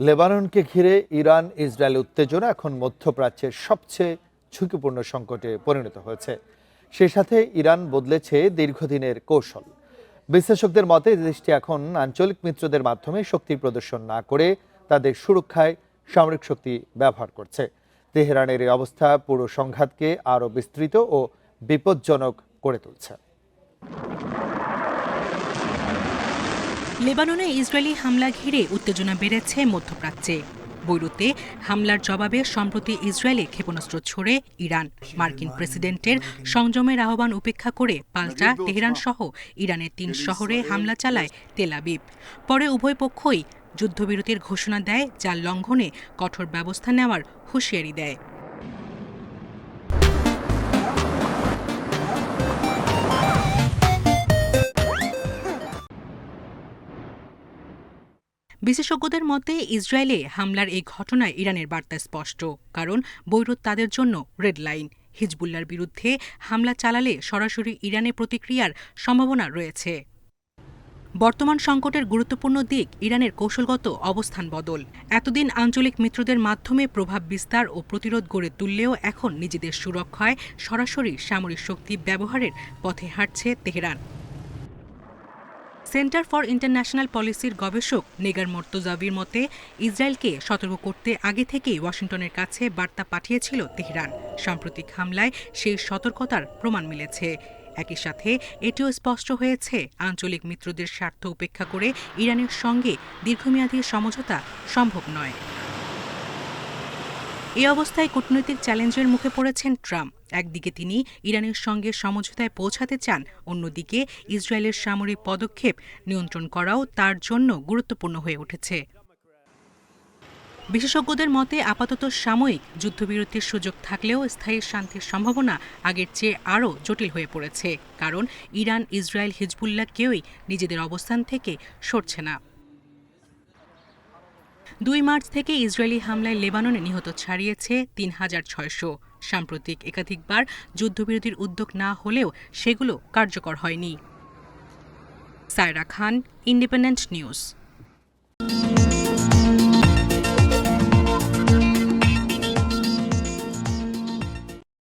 লেবাননকে ঘিরে Iran Israel উত্তেজনা এখন মধ্যপ্রাচ্যের সবচেয়ে ঝুঁকিপূর্ণ সংকটে পরিণত হয়েছে। সেই সাথে ইরান বদলেছে দীর্ঘদিনের কৌশল। বিশ্লেষকদের মতে দেশটি এখন আঞ্চলিক মিত্রদের মাধ্যমে শক্তি প্রদর্শন না করে তাদের সুরক্ষায় সামরিক শক্তি ব্যবহার করছে। তেহরানের এই অবস্থা পুরো সংঘাতকে আরও বিস্তৃত ও বিপজ্জনক করে তুলছে। লেবাননে ইসরায়েলি হামলা ঘিরে উত্তেজনা বেড়েছে মধ্যপ্রাচ্যে। বৈরুতে হামলার জবাবে সম্প্রতি ইসরায়েলে ক্ষেপণাস্ত্র ছোড়ে ইরান। মার্কিন প্রেসিডেন্টের সংযমের আহ্বান উপেক্ষা করে পাল্টা তেহরান সহ ইরানের ৩ শহরে হামলা চালায় তেল আবিব। পরে উভয় পক্ষই যুদ্ধবিরতির ঘোষণা দেয়, যার লঙ্ঘনে কঠোর ব্যবস্থা নেওয়ার হুঁশিয়ারি দেয়। বিশেষজ্ঞদের মতে ইসরায়েলে হামলার এই ঘটনায় ইরানের বার্তা স্পষ্ট, কারণ বৈরুত তাদের জন্য রেড লাইন। হিজবুল্লাহর বিরুদ্ধে হামলা চালালে সরাসরি ইরানে প্রতিক্রিয়ার সম্ভাবনা রয়েছে। বর্তমান সংকটের গুরুত্বপূর্ণ দিক ইরানের কৌশলগত অবস্থান বদল। এতদিন আঞ্চলিক মিত্রদের মাধ্যমে প্রভাব বিস্তার ও প্রতিরোধ গড়ে তুললেও এখন নিজেদের সুরক্ষায় সরাসরি সামরিক শক্তি ব্যবহারের পথে হাঁটছে তেহরান। সেন্টার ফর ইন্টারন্যাশনাল পলিসির গবেষক নেগার মর্তজাভির মতে ইসরায়েলকে সতর্ক করতে আগে থেকেই ওয়াশিংটনের কাছে বার্তা পাঠিয়েছিল তেহরান। সাম্প্রতিক হামলায় সেই সতর্কতার প্রমাণ মিলেছে। একই সাথে এটিও স্পষ্ট হয়েছে আঞ্চলিক মিত্রদের স্বার্থ উপেক্ষা করে ইরানের সঙ্গে দীর্ঘমেয়াদী সমঝোতা সম্ভব নয়। এই অবস্থায় কূটনৈতিক চ্যালেঞ্জের মুখে পড়েছেন ট্রাম্প। একদিকে তিনি ইরানের সঙ্গে সমঝোতায় পৌঁছাতে চান, অন্যদিকে ইসরায়েলের সামরিক পদক্ষেপ নিয়ন্ত্রণ করাও তার জন্য গুরুত্বপূর্ণ হয়ে উঠেছে। বিশেষজ্ঞদের মতে আপাতত সাময়িক যুদ্ধবিরতির সুযোগ থাকলেও স্থায়ী শান্তির সম্ভাবনা আগের চেয়ে আরও জটিল হয়ে পড়েছে, কারণ ইরান, ইসরায়েল, হিজবুল্লাহ কেউই নিজেদের অবস্থান থেকে সরছে না। ২ মার্চ থেকে ইসরায়েলি হামলায় লেবাননে নিহত ছাড়িয়েছে ৩,৬০০। সাম্প্রতিক একাধিকবার যুদ্ধবিরতির উদ্যোগ না হলেও সেগুলো কার্যকর হয়নি। সায়রা খান, ইন্ডিপেন্ডেন্ট নিউজ।